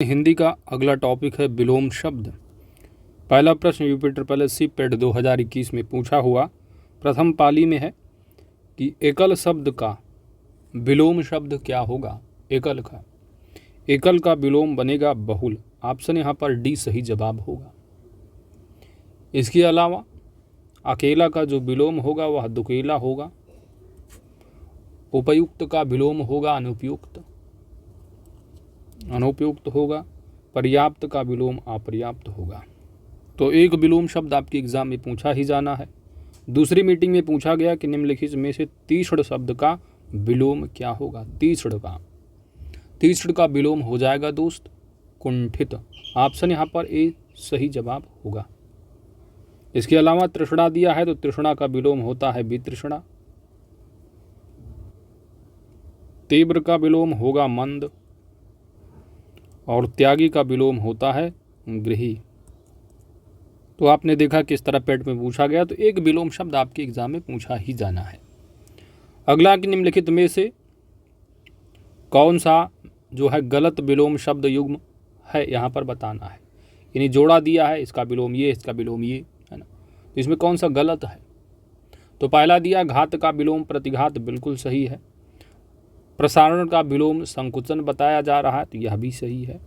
हिंदी का अगला टॉपिक है विलोम शब्द। पहला प्रश्न यूपीट्रिपल पेड 2021 में पूछा हुआ प्रथम पाली में है कि एकल शब्द का विलोम शब्द क्या होगा। एकल का विलोम बनेगा बहुल। ऑप्शन यहाँ पर डी सही जवाब होगा। इसके अलावा अकेला का जो विलोम होगा वह दुकेला होगा। उपयुक्त का विलोम होगा अनुपयुक्त होगा। पर्याप्त का विलोम अपर्याप्त होगा। तो एक विलोम शब्द आपके एग्जाम में पूछा ही जाना है। दूसरी मीटिंग में पूछा गया कि निम्नलिखित में से तीक्ष्ण शब्द का विलोम क्या होगा। तीक्ष्ण का विलोम हो जाएगा दोस्त कुंठित। ऑप्शन यहाँ पर ए सही जवाब होगा। इसके अलावा तृष्णा दिया है तो तृष्णा का विलोम होता है वितृष्णा। तीव्र का विलोम होगा मंद और त्यागी का विलोम होता है गृही। तो आपने देखा किस तरह पेट में पूछा गया, तो एक विलोम शब्द आपके एग्जाम में पूछा ही जाना है। अगला कि निम्नलिखित में से कौन सा जो है गलत विलोम शब्द युग्म है यहाँ पर बताना है। यानी जोड़ा दिया है, इसका विलोम ये, इसका विलोम ये, है ना। तो इसमें कौन सा गलत है। तो पहला दिया घात का विलोम प्रतिघात, बिल्कुल सही है। प्रसारण का विलोम संकुचन बताया जा रहा है, तो यह भी सही है।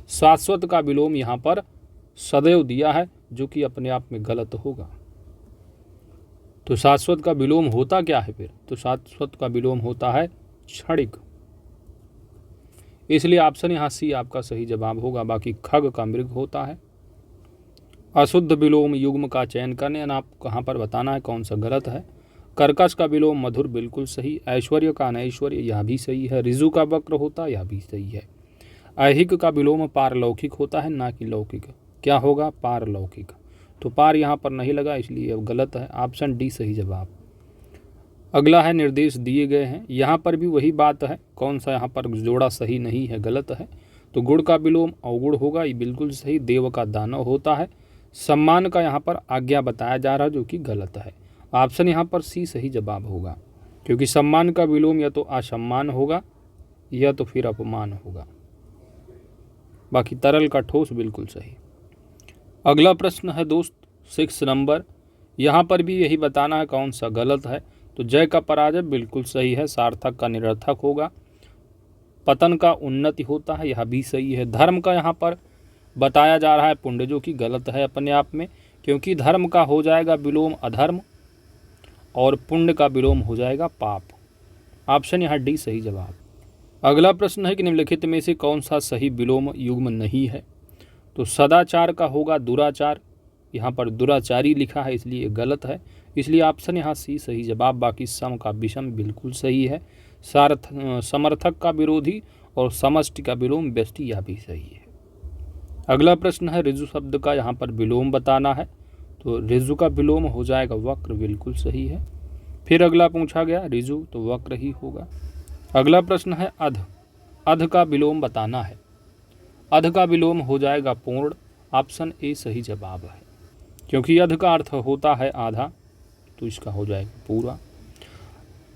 शाश्वत का विलोम यहाँ पर सदैव दिया है, जो कि अपने आप में गलत होगा। तो शाश्वत का विलोम होता क्या है फिर। तो शाश्वत का विलोम होता है क्षणिक। इसलिए ऑप्शन यहाँ सी आपका सही जवाब होगा। बाकी खग का मृग होता है। अशुद्ध विलोम युग्म का चयन करने, आपको कहाँ पर बताना है कौन सा गलत है। कर्कश का विलोम मधुर, बिल्कुल सही। ऐश्वर्य का अनैश्वर्य, यह भी सही है। ऋजु का वक्र होता, यह भी सही है। ऐहिक का विलोम पारलौकिक होता है, ना कि लौकिक। क्या होगा, पारलौकिक। तो पार यहाँ पर नहीं लगा, इसलिए अब गलत है। ऑप्शन डी सही जवाब। अगला है निर्देश दिए गए हैं, यहाँ पर भी वही बात है। कौन सा यहाँ पर जोड़ा सही नहीं है, गलत है। तो गुड़ का विलोम अवगुण होगा, ये बिल्कुल सही। देव का दानव होता है। सम्मान का यहाँ पर आज्ञा बताया जा रहा है, जो कि गलत है। ऑप्शन यहाँ पर सी सही जवाब होगा, क्योंकि सम्मान का विलोम या तो असम्मान होगा या तो फिर अपमान होगा। बाकी तरल का ठोस, बिल्कुल सही। अगला प्रश्न है दोस्त 6 नंबर। यहाँ पर भी यही बताना है कौन सा गलत है। तो जय का पराजय बिल्कुल सही है। सार्थक का निरर्थक होगा। पतन का उन्नति होता है, यह भी सही है। धर्म का यहाँ पर बताया जा रहा है पुण्य, जो कि गलत है अपने आप में, क्योंकि धर्म का हो जाएगा विलोम अधर्म और पुण्य का विलोम हो जाएगा पाप। ऑप्शन यहाँ डी सही जवाब। अगला प्रश्न है कि निम्नलिखित में से कौन सा सही विलोम युग्म नहीं है। तो सदाचार का होगा दुराचार। यहाँ पर दुराचारी लिखा है, इसलिए गलत है। इसलिए ऑप्शन यहाँ सी सही जवाब। बाकी सम का विषम बिल्कुल सही है। समर्थक का विरोधी और समष्टि का विलोम व्यष्टि, यह भी सही है। अगला प्रश्न है ऋजु शब्द का यहाँ पर विलोम बताना है। तो ऋजु का विलोम हो जाएगा वक्र, बिल्कुल सही है। फिर अगला पूछा गया ऋजु, तो वक्र ही होगा। अगला प्रश्न है अध का विलोम बताना है। अध का विलोम हो जाएगा पूर्ण। ऑप्शन ए सही जवाब है, क्योंकि अध का अर्थ होता है आधा, तो इसका हो जाएगा पूरा।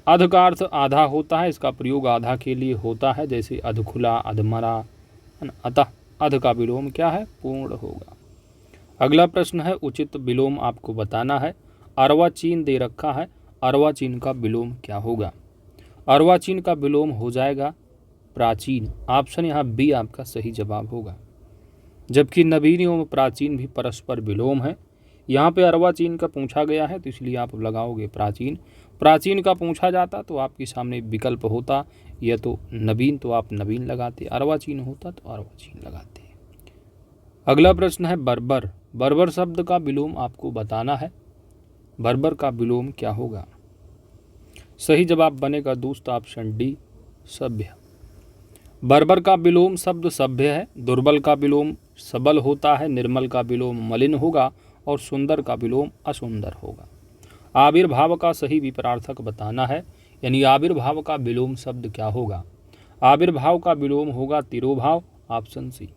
अध का अर्थ आधा होता है, इसका प्रयोग आधा के लिए होता है, जैसे अधखुला, अधमरा। अतः अध का विलोम क्या है, पूर्ण होगा। अगला प्रश्न है उचित विलोम आपको बताना है। अर्वाचीन दे रखा है, अर्वाचीन का विलोम क्या होगा। अर्वाचीन का विलोम हो जाएगा प्राचीन। ऑप्शन यहाँ बी आपका सही जवाब होगा। जबकि नवीन एवं प्राचीन भी परस्पर विलोम है। यहाँ पे अर्वाचीन का पूछा गया है, तो इसलिए आप लगाओगे प्राचीन। प्राचीन का पूछा जाता तो आपके सामने विकल्प होता, या तो नवीन तो आप नवीन लगाते, अर्वाचीन होता तो अर्वाचीन लगाते। अगला प्रश्न है बर्बर। बर्बर शब्द का विलोम आपको बताना है। बर्बर का विलोम क्या होगा। सही जवाब बनेगा दोस्त ऑप्शन डी सभ्य। बर्बर का विलोम शब्द सभ्य है। दुर्बल का विलोम सबल होता है। निर्मल का विलोम मलिन होगा और सुंदर का विलोम असुंदर होगा। आविर्भाव का सही विपरार्थक बताना है, यानी आविर्भाव का विलोम शब्द क्या होगा। आविर्भाव का विलोम होगा तिरोभाव, ऑप्शन सी।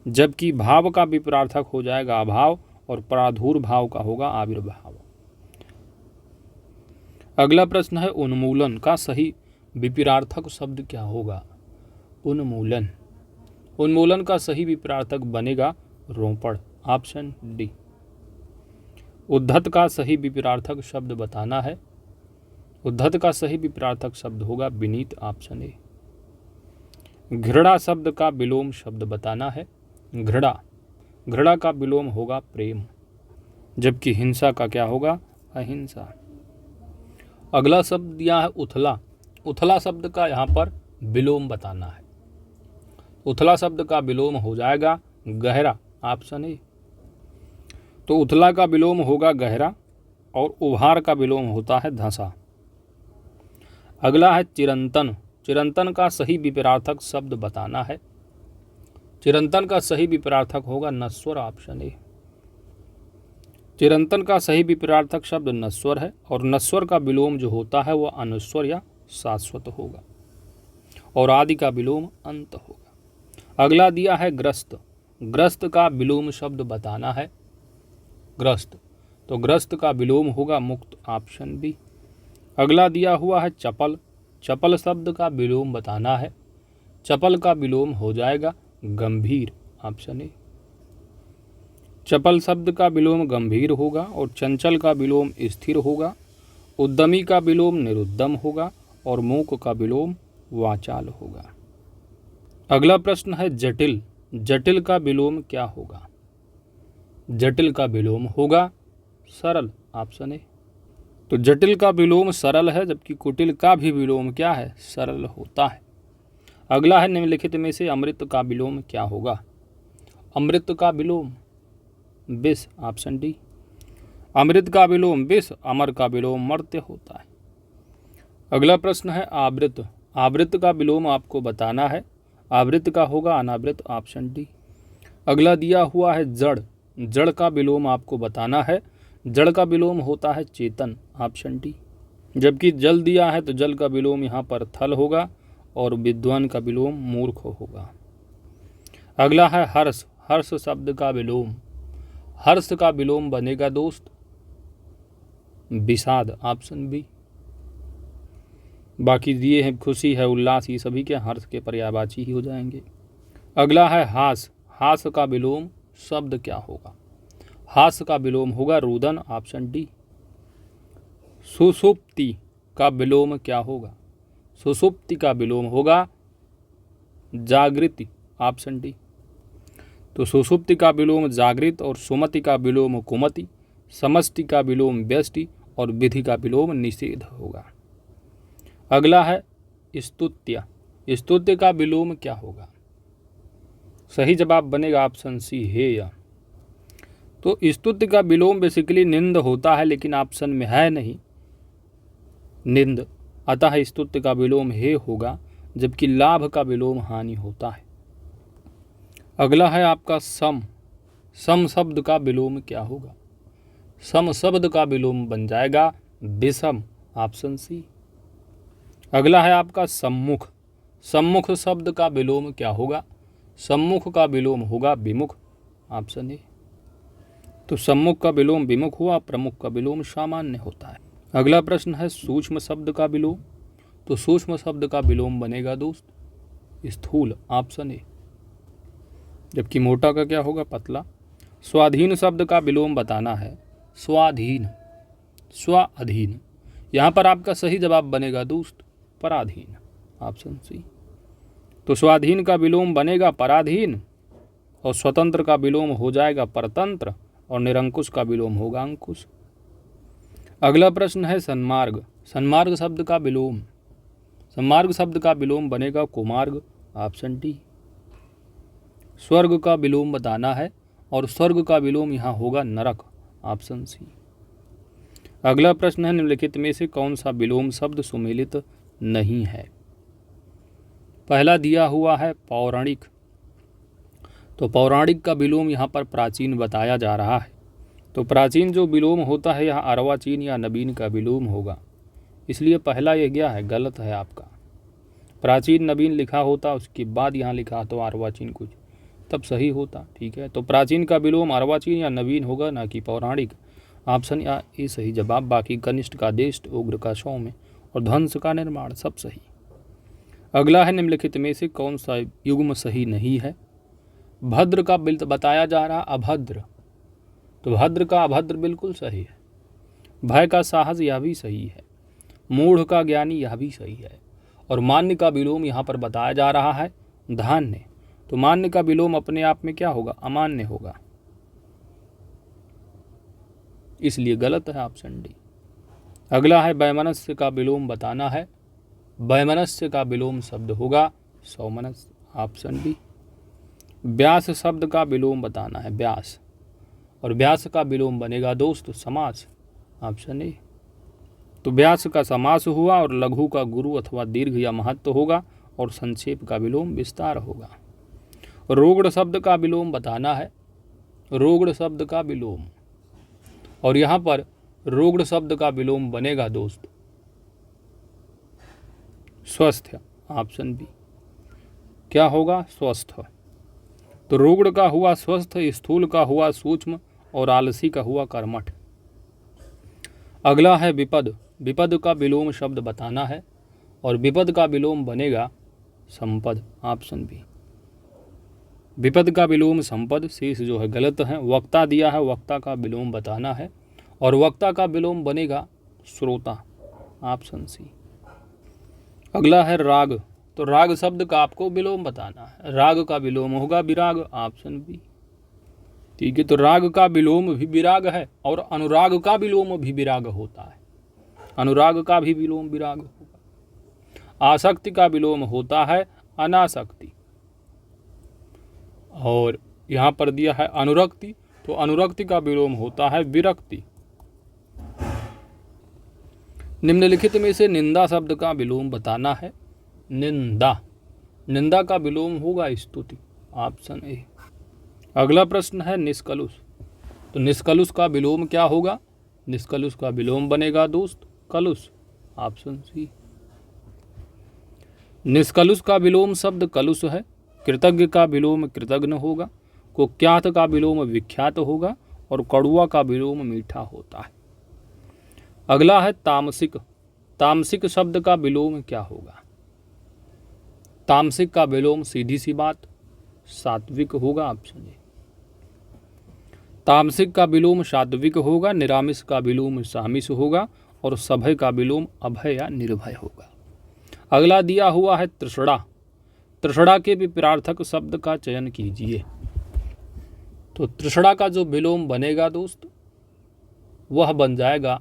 जबकि भाव का विपरार्थक हो जाएगा अभाव और प्रादुर्भाव का होगा आविर्भाव। अगला प्रश्न है उन्मूलन का सही विपरार्थक शब्द क्या होगा। उन्मूलन, उन्मूलन का सही विपरीतार्थक बनेगा रोपण, ऑप्शन डी। उद्धत का सही विपरीतार्थक शब्द बताना है। उद्धत का सही विपरीतार्थक शब्द होगा विनीत, ऑप्शन ए। घृणा शब्द का विलोम शब्द बताना है। घृणा, घृणा का विलोम होगा प्रेम, जबकि हिंसा का क्या होगा, अहिंसा। अगला शब्द दिया है उथला। उथला शब्द का यहाँ पर विलोम बताना है। उथला शब्द का विलोम हो जाएगा गहरा, ऑप्शन ए। तो उथला का विलोम होगा गहरा और उभार का विलोम होता है धंसा। अगला है चिरंतन। चिरंतन का सही विपरीतार्थक शब्द बताना है। चिरंतन का सही विपरीतार्थक होगा नश्वर, ऑप्शन ए। चिरंतन का सही विपरीतार्थक शब्द नश्वर है और नश्वर का विलोम जो होता है वह अनश्वर या शाश्वत होगा और आदि का विलोम अंत होगा। अगला दिया है ग्रस्त। ग्रस्त का विलोम शब्द बताना है। ग्रस्त, तो ग्रस्त का विलोम होगा मुक्त, ऑप्शन बी। अगला दिया हुआ है चपल। चपल शब्द का विलोम बताना है। चपल का विलोम हो जाएगा गंभीर, ऑप्शन ए। चपल शब्द का विलोम गंभीर होगा और चंचल का विलोम स्थिर होगा। उद्यमी का विलोम निरुद्यम होगा और मूक का विलोम वाचाल होगा। अगला प्रश्न है जटिल। जटिल का विलोम क्या होगा? जटिल का विलोम होगा सरल, ऑप्शन ए। तो जटिल का विलोम सरल है, जबकि कुटिल का भी विलोम क्या है, सरल होता है। अगला है निम्नलिखित में से अमृत का विलोम क्या होगा? अमृत का विलोम विष, ऑप्शन डी। अमृत का विलोम विष, अमर का विलोम मर्त्य होता है। अगला प्रश्न है आवृत। आवृत का विलोम आपको बताना है। आवृत का होगा अनावृत, ऑप्शन डी। अगला दिया हुआ है जड़। जड़ का विलोम आपको बताना है। जड़ का विलोम होता है चेतन, ऑप्शन डी। जबकि जल दिया है तो जल का विलोम यहाँ पर थल होगा और विद्वान का विलोम मूर्ख होगा। अगला है हर्ष। हर्ष शब्द का विलोम, हर्ष का विलोम बनेगा दोस्त विषाद, ऑप्शन बी। बाकी दिए हैं खुशी है, उल्लास, ये सभी के हर्ष के पर्यायवाची ही हो जाएंगे। अगला है हास। हास का विलोम शब्द क्या होगा? हास का विलोम होगा रुदन, ऑप्शन डी। सुषुप्ति का विलोम क्या होगा? सुषुप्ति का विलोम होगा जागृति, ऑप्शन डी। तो सुषुप्ति का विलोम जागृत और सुमति का विलोम कुमति, समष्टि का विलोम व्यष्टि और विधि का विलोम निषेध होगा। अगला है स्तुत्य। स्तुत्य का विलोम क्या होगा? सही जवाब बनेगा ऑप्शन सी, हेय। तो स्तुत्य का विलोम बेसिकली निंद होता है, लेकिन ऑप्शन में है नहीं निंद, अतः स्तुत्य का विलोम हे होगा, जबकि लाभ का विलोम हानि होता है। अगला है आपका सम। सम शब्द का विलोम क्या होगा? सम शब्द का विलोम बन जाएगा विषम, ऑप्शन सी। अगला है आपका सम्मुख। सम्मुख शब्द का विलोम क्या होगा? सम्मुख का विलोम होगा विमुख, ऑप्शन ए। तो सम्मुख का विलोम विमुख हुआ, प्रमुख का विलोम सामान्य होता है। अगला प्रश्न है सूक्ष्म शब्द का विलोम। तो सूक्ष्म शब्द का विलोम बनेगा दोस्त स्थूल, ऑप्शन ए। जबकि मोटा का क्या होगा? पतला। स्वाधीन शब्द का विलोम बताना है। स्वाधीन, स्वाधीन। यहाँ पर आपका सही जवाब बनेगा दोस्त पराधीन, ऑप्शन सी। तो स्वाधीन का विलोम बनेगा पराधीन और स्वतंत्र का विलोम हो जाएगा परतंत्र और निरंकुश का विलोम होगा अंकुश। अगला प्रश्न है सन्मार्ग। सन्मार्ग शब्द का विलोम, सन्मार्ग शब्द का विलोम बनेगा कुमार्ग, ऑप्शन डी। स्वर्ग का विलोम बताना है और स्वर्ग का विलोम यहाँ होगा नरक, ऑप्शन सी। अगला प्रश्न है निम्नलिखित में से कौन सा विलोम शब्द सुमेलित नहीं है? पहला दिया हुआ है पौराणिक। तो पौराणिक का विलोम यहाँ पर प्राचीन बताया जा रहा है। तो प्राचीन जो विलोम होता है यहाँ अर्वाचीन या नवीन का विलोम होगा, इसलिए पहला ये गया है, गलत है आपका। प्राचीन नवीन लिखा होता, उसके बाद यहाँ लिखा तो अर्वाचीन कुछ, तब सही होता, ठीक है। तो प्राचीन का विलोम अर्वाचीन या नवीन होगा, ना कि पौराणिक, ऑप्शन या ये सही जवाब। बाकी कनिष्ठ का देश, उग्र का सौम्य और ध्वंस का निर्माण, सब सही। अगला है निम्नलिखित में से कौन सा युग्म सही नहीं है? भद्र का बताया जा रहा अभद्र, तो भद्र का अभद्र बिल्कुल सही है। भय का साहस यह भी सही है। मूढ़ का ज्ञानी यह भी सही है। और मान्य का विलोम यहाँ पर बताया जा रहा है धान्य, तो मान्य का विलोम अपने आप में क्या होगा, अमान्य होगा, इसलिए गलत है ऑप्शन डी। अगला है वैमनस्य का विलोम बताना है। वैमनस्य का विलोम शब्द होगा सौमनस्य, ऑप्शन बी। व्यास शब्द का विलोम बताना है, व्यास, और व्यास का विलोम बनेगा दोस्त समास, ऑप्शन ए। तो व्यास का समास हुआ और लघु का गुरु अथवा दीर्घ या महत्व होगा और संक्षेप का विलोम विस्तार होगा। रोगड़ शब्द का विलोम बताना है, रोगड़ शब्द का विलोम, और यहाँ पर रोगड़ शब्द का विलोम बनेगा दोस्त स्वस्थ, ऑप्शन बी। क्या होगा, स्वस्थ। तो रोगड़ का हुआ स्वस्थ, स्थूल का हुआ सूक्ष्म और आलसी का हुआ कर्मठ। अगला है विपद। विपद का विलोम शब्द बताना है और विपद का विलोम बनेगा संपद, ऑप्शन बी। विपद का विलोम संपद, शेष जो है गलत है। वक्ता दिया है, वक्ता का विलोम बताना है और वक्ता का विलोम बनेगा श्रोता, ऑप्शन सी। अगला है राग। तो राग शब्द का आपको विलोम बताना है। राग का विलोम होगा विराग, ऑप्शन बी। ठीक है, तो राग का विलोम भी विराग है और अनुराग का विलोम भी विराग होता है। अनुराग का भी विलोम विराग होगा। आसक्ति का विलोम होता है अनासक्ति, और यहाँ पर दिया है अनुरक्ति, तो अनुरक्ति का विलोम होता है विरक्ति। निम्नलिखित में से निंदा शब्द का विलोम बताना है। निंदा, निंदा का विलोम होगा स्तुति, ऑप्शन ए। अगला प्रश्न है निष्कलुष। तो निष्कलुष का विलोम क्या होगा, निष्कलुष का विलोम बनेगा दोस्त कलुष, ऑप्शन सी। निष्कलुष का विलोम शब्द कलुष है। कृतज्ञ का विलोम कृतज्ञ होगा। कुख्यात का विलोम विख्यात होगा और कड़ुआ का विलोम मीठा होता है। अगला है तामसिक। तामसिक शब्द का विलोम क्या होगा, तामसिक का विलोम सीधी सी बात सात्विक होगा, ऑप्शन ए। तामसिक का विलोम सात्विक होगा। निरामिष का विलोम सामिष होगा और सभय का विलोम अभय या निर्भय होगा। अगला दिया हुआ है तृषणा। तृषणा के विपरार्थक शब्द का चयन कीजिए। तो तृषणा का जो विलोम बनेगा दोस्त वह बन जाएगा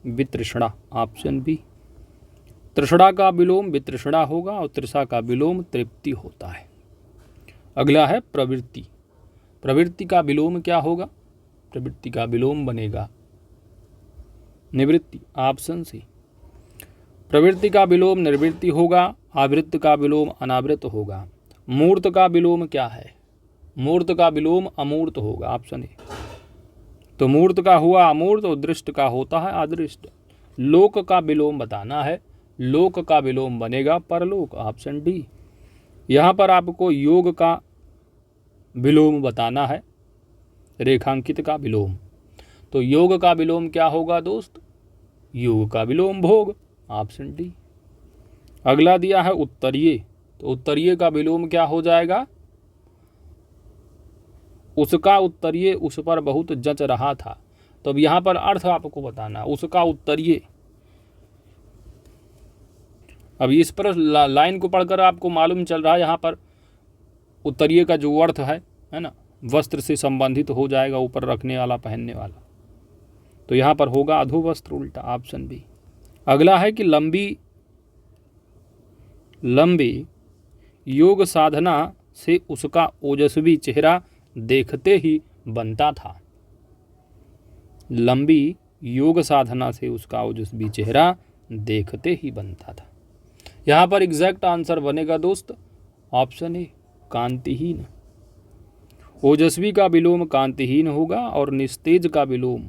वितृष्णा, ऑप्शन बी। तृषणा का विलोम वितृष्णा होगा और तृषा का विलोम तृप्ति होता है। अगला है प्रवृत्ति। प्रवृत्ति का विलोम क्या होगा, प्रवृत्ति का विलोम बनेगा निवृत्ति, ऑप्शन सी। प्रवृत्ति का विलोम निर्वृत्ति होगा। आवृत्त का विलोम अनावृत होगा। मूर्त का विलोम क्या है, मूर्त का विलोम अमूर्त होगा, ऑप्शन ए। तो मूर्त का हुआ अमूर्त और दृष्ट का होता है अदृष्ट। लोक का विलोम बताना है। लोक का विलोम बनेगा परलोक, ऑप्शन डी। यहाँ पर आपको योग का विलोम बताना है, रेखांकित का विलोम। तो योग का विलोम क्या होगा दोस्त, योग का विलोम भोग, ऑप्शन डी। अगला दिया है उत्तरीय। तो उत्तरीय का विलोम क्या हो जाएगा, उसका उत्तरीय उस पर बहुत जच रहा था। तो अब यहाँ पर अर्थ आपको बताना, उसका उत्तरीय। अब इस पर लाइन को पढ़कर आपको मालूम चल रहा है यहाँ पर उत्तरीय का जो अर्थ है ना, वस्त्र से संबंधित हो जाएगा, ऊपर रखने वाला, पहनने वाला। तो यहाँ पर होगा अधोवस्त्र, उल्टा, ऑप्शन बी। अगला है कि लंबी योग साधना से उसका ओजस्वी चेहरा देखते ही बनता था। लंबी योग साधना से उसका ओजस्वी चेहरा देखते ही बनता था। यहाँ पर एग्जैक्ट आंसर बनेगा दोस्त ऑप्शन ए, कांतिहीन। ओजस्वी का विलोम कांतिहीन होगा और निस्तेज का विलोम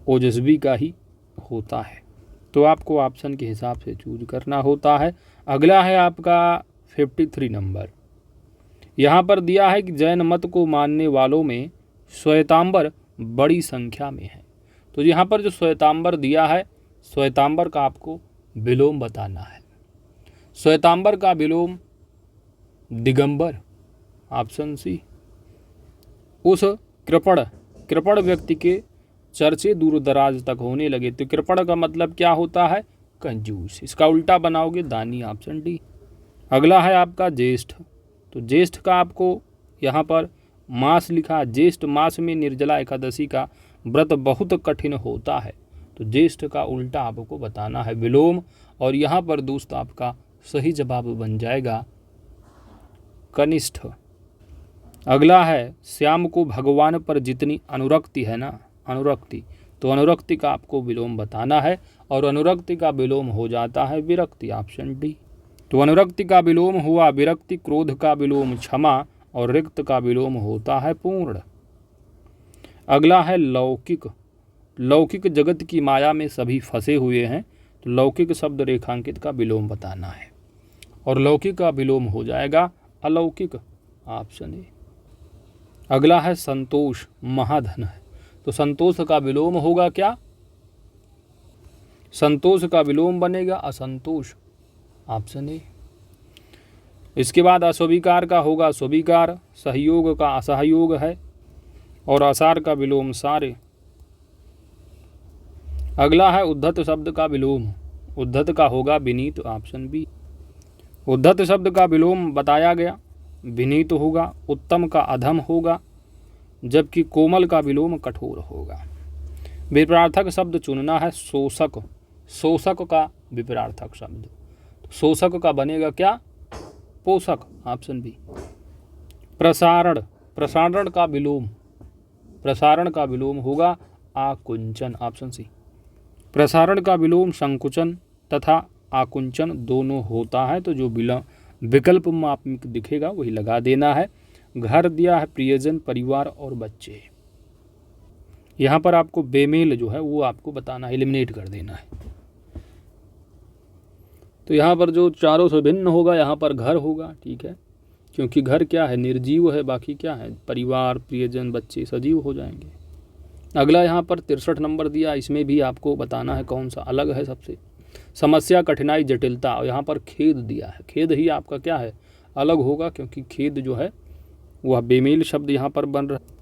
ओजस्वी का ही होता है। तो आपको ऑप्शन के हिसाब से चूज करना होता है। अगला है आपका 53 नंबर। यहाँ पर दिया है कि जैन मत को मानने वालों में श्वेतांबर बड़ी संख्या में है। तो यहाँ पर जो श्वेतांबर दिया है, श्वेतांबर का आपको विलोम बताना है। श्वेतांबर का विलोम दिगंबर, ऑप्शन सी। उस कृपण व्यक्ति के चर्चे दूर दराज तक होने लगे। तो कृपण का मतलब क्या होता है? कंजूस। इसका उल्टा बनाओगे दानी, ऑप्शन डी। अगला है आपका ज्येष्ठ। तो ज्येष्ठ का आपको यहाँ पर मास लिखा। ज्येष्ठ मास में निर्जला एकादशी का व्रत बहुत कठिन होता है। तो ज्येष्ठ का उल्टा आपको बताना है विलोम, और यहाँ पर दोस्त आपका सही जवाब बन जाएगा कनिष्ठ। अगला है श्याम को भगवान पर जितनी अनुरक्ति है ना, अनुरक्ति, तो अनुरक्ति का आपको विलोम बताना है, और अनुरक्ति का विलोम हो जाता है विरक्ति, ऑप्शन डी। तो अनुरक्ति का विलोम हुआ विरक्ति, क्रोध का विलोम क्षमा, और रिक्त का विलोम होता है पूर्ण। अगला है लौकिक। लौकिक जगत की माया में सभी फंसे हुए हैं। तो लौकिक शब्द रेखांकित का विलोम बताना है, और लौकिक का विलोम हो जाएगा अलौकिक, ऑप्शन ए। अगला है संतोष, महाधन है। तो संतोष का विलोम होगा क्या? संतोष का विलोम बनेगा असंतोष, ऑप्शन ए। इसके बाद अस्वीकार का होगा स्वीकार, सहयोग का असहयोग है, और असार का विलोम सारे। अगला है उद्धत शब्द का विलोम। उद्धत का होगा विनीत, ऑप्शन बी। उद्धत शब्द का विलोम बताया गया, विनीत होगा। उत्तम का अधम होगा, जबकि कोमल का विलोम कठोर होगा। विपरार्थक शब्द चुनना है शोषक। शोषक का विपरार्थक शब्द, शोषक का बनेगा क्या? पोषक, ऑप्शन बी। प्रसारण। प्रसारण का विलोम, प्रसारण का विलोम होगा आकुंचन, ऑप्शन सी। प्रसारण का विलोम संकुचन तथा आकुंचन दोनों होता है। तो जो विकल्प में आपको दिखेगा वही लगा देना है। घर दिया है प्रियजन, परिवार और बच्चे। यहाँ पर आपको बेमेल जो है वो आपको बताना है, एलिमिनेट कर देना है। तो यहाँ पर जो चारों से भिन्न होगा यहाँ पर घर होगा, ठीक है, क्योंकि घर क्या है? निर्जीव है। बाकी क्या है? परिवार, प्रियजन, बच्चे सजीव हो जाएंगे। अगला यहाँ पर 63 नंबर दिया, इसमें भी आपको बताना है कौन सा अलग है सबसे। समस्या, कठिनाई, जटिलता, और यहाँ पर खेद दिया है। खेद ही आपका क्या है? अलग होगा, क्योंकि खेद जो है वह बेमेल शब्द यहाँ पर बन रहा है,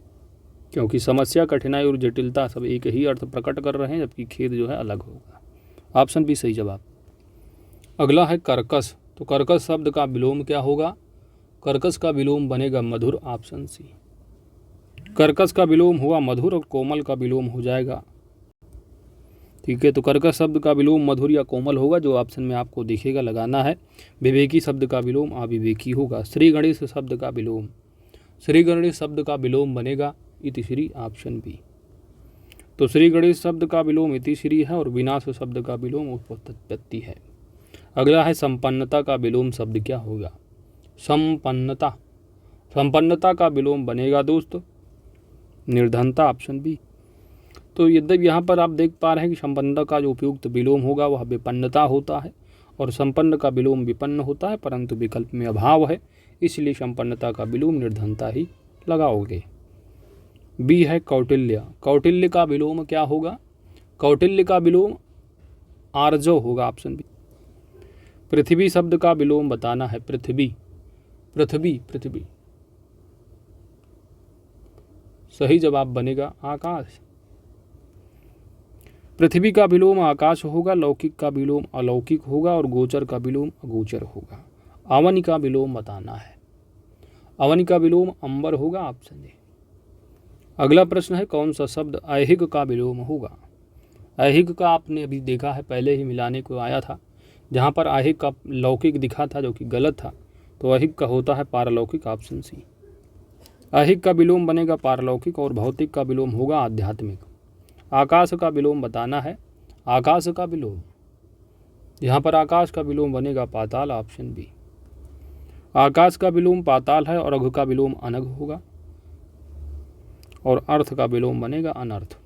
क्योंकि समस्या, कठिनाई और जटिलता सब एक ही अर्थ प्रकट कर रहे हैं, जबकि खेद जो है अलग होगा। ऑप्शन बी सही जवाब। अगला है कर्कश। तो कर्कश शब्द का विलोम क्या होगा? कर्कश का विलोम बनेगा मधुर, ऑप्शन सी। कर्कश का विलोम हुआ मधुर, और कोमल का विलोम हो जाएगा, ठीक है। तो कर्कश शब्द का विलोम मधुर या कोमल होगा, जो ऑप्शन में आपको दिखेगा, लगाना है। विवेकी शब्द का विलोम अविवेकी होगा। श्री गणेश शब्द का विलोम, श्री गणेश शब्द का विलोम बनेगा इतिश्री, ऑप्शन बी। तो श्री गणेश शब्द का विलोम इतिश्री है, और विनाश शब्द का विलोम उत्पत्ति है। अगला है संपन्नता का विलोम शब्द क्या होगा? संपन्नता। संपन्नता का विलोम बनेगा दोस्त निर्धनता, ऑप्शन बी। तो यद्यपि यहाँ पर आप देख पा रहे हैं कि संपन्नता का जो उपयुक्त विलोम होगा वह विपन्नता होता है, और संपन्न का विलोम विपन्न होता है, परंतु विकल्प में अभाव है, इसलिए संपन्नता का विलोम निर्धनता ही लगाओगे। बी है कौटिल्य। कौटिल्य का विलोम क्या होगा? कौटिल्य का विलोम आर्जव होगा, ऑप्शन बी। पृथ्वी शब्द का विलोम बताना है। पृथ्वी, पृथ्वी, पृथ्वी, सही जवाब बनेगा आकाश। पृथ्वी का विलोम आकाश होगा, लौकिक का विलोम अलौकिक होगा, और गोचर का विलोम अगोचर होगा। अवनि का विलोम बताना है। अवनि का विलोम अंबर होगा, ऑप्शन ए। अगला प्रश्न है कौन सा शब्द ऐहिक का विलोम होगा? ऐहिक का आपने अभी देखा है, पहले ही मिलाने को आया था, जहाँ पर ऐहिक का लौकिक दिखा था जो कि गलत था। तो ऐहिक का होता है पारलौकिक, ऑप्शन सी। ऐहिक का विलोम बनेगा पारलौकिक, और भौतिक का विलोम होगा आध्यात्मिक। आकाश का विलोम बताना है। आकाश का विलोम, यहाँ पर आकाश का विलोम बनेगा पाताल, ऑप्शन बी। आकाश का विलोम पाताल है, और अघ का विलोम अनघ होगा, और अर्थ का विलोम बनेगा अनर्थ।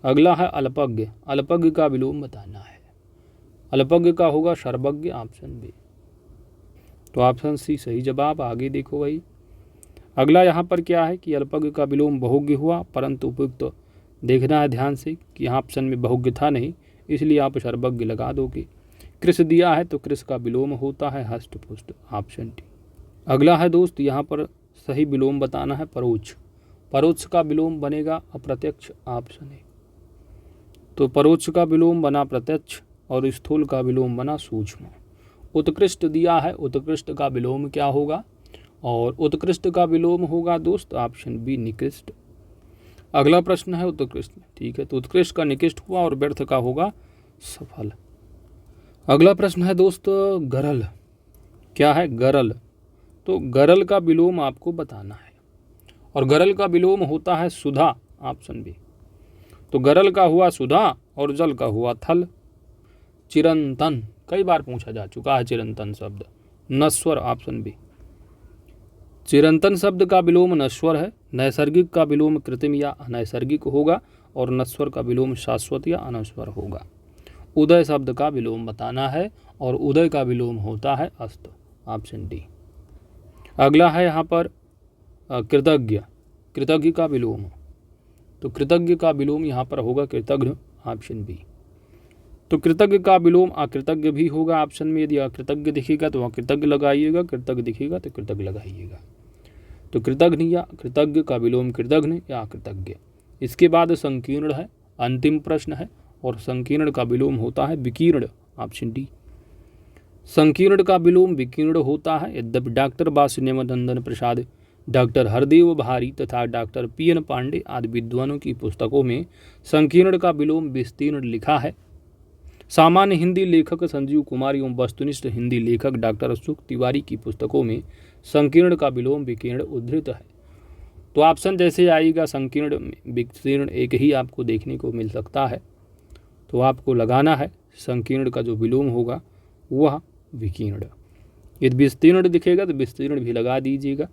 अगला है अल्पज्ञ। अल्पज्ञ का विलोम बताना है। अल्पज्ञ का होगा सर्वज्ञ, ऑप्शन बी। तो ऑप्शन सी सही जवाब। आगे देखो भाई, अगला यहाँ पर क्या है कि अल्पज्ञ का विलोम बहुज्ञ हुआ, परंतु उपयुक्त देखना है ध्यान से कि यहाँ ऑप्शन में बहुज्ञ था नहीं, इसलिए आप सर्वज्ञ लगा दोगे। कृष दिया है तो कृष का विलोम होता है हष्ट पुष्ट, ऑप्शन डी। अगला है दोस्त यहाँ पर सही विलोम बताना है परोक्ष। परोक्ष का विलोम बनेगा अप्रत्यक्ष, ऑप्शन ए। तो परोक्ष का विलोम बना प्रत्यक्ष और स्थूल का विलोम बना सूक्ष्म। उत्कृष्ट दिया है, उत्कृष्ट का विलोम क्या होगा? और उत्कृष्ट का विलोम होगा दोस्त ऑप्शन बी निकृष्ट। अगला प्रश्न है उत्कृष्ट, ठीक है, तो उत्कृष्ट का निकृष्ट हुआ और व्यर्थ का होगा सफल। अगला प्रश्न है दोस्त गरल। क्या है? गरल। तो गरल का विलोम आपको बताना है और गरल का विलोम होता है सुधा, ऑप्शन बी। तो गरल का हुआ सुधा और जल का हुआ थल। चिरंतन, कई बार पूछा जा चुका है चिरंतन शब्द। नश्वर, ऑप्शन बी। चिरंतन शब्द का विलोम नश्वर है। नैसर्गिक का विलोम कृत्रिम या अनैसर्गिक होगा और नश्वर का विलोम शाश्वत या अनश्वर होगा। उदय शब्द का विलोम बताना है और उदय का विलोम होता है अस्त, ऑप्शन डी। अगला है यहाँ पर कृतज्ञ। कृतज्ञ का विलोम, तो कृतज्ञ का विलोम यहाँ पर होगा कृतज्ञ, ऑप्शन बी। तो कृतज्ञ का विलोम अकृतज्ञ भी होगा ऑप्शन में। यदि अकृतज्ञ दिखेगा तो अकृतज्ञ लगाइएगा, कृतज्ञ दिखेगा तो कृतज्ञ लगाइएगा। तो कृतज्ञ या कृतज्ञ का विलोम कृतज्ञ या अकृतज्ञ। इसके बाद संकीर्ण है, अंतिम प्रश्न है और संकीर्ण का विलोम होता है विकीर्ण, ऑप्शन डी। संकीर्ण का विलोम विकीर्ण होता है। यद्यपि डॉक्टर वासुदेवानंद प्रसाद, डॉक्टर हरदेव भारी तथा डॉक्टर पी.एन. पांडे आदि विद्वानों की पुस्तकों में संकीर्ण का विलोम विस्तीर्ण लिखा है। सामान्य हिंदी लेखक संजीव कुमार एवं वस्तुनिष्ठ हिंदी लेखक डॉक्टर अशोक तिवारी की पुस्तकों में संकीर्ण का विलोम विकीर्ण उद्धृत है। तो ऑप्शन जैसे आएगा संकीर्ण विकीर्ण एक ही आपको देखने को मिल सकता है, तो आपको लगाना है संकीर्ण का जो विलोम होगा वह विकीर्ण। यदि विस्तीर्ण दिखेगा तो विस्तीर्ण भी लगा दीजिएगा।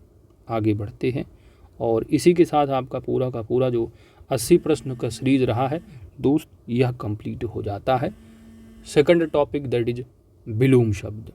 आगे बढ़ते हैं और इसी के साथ आपका पूरा का पूरा जो 80 प्रश्न का सीरीज रहा है दोस्त, यह कंप्लीट हो जाता है। सेकंड टॉपिक दैट इज विलोम शब्द।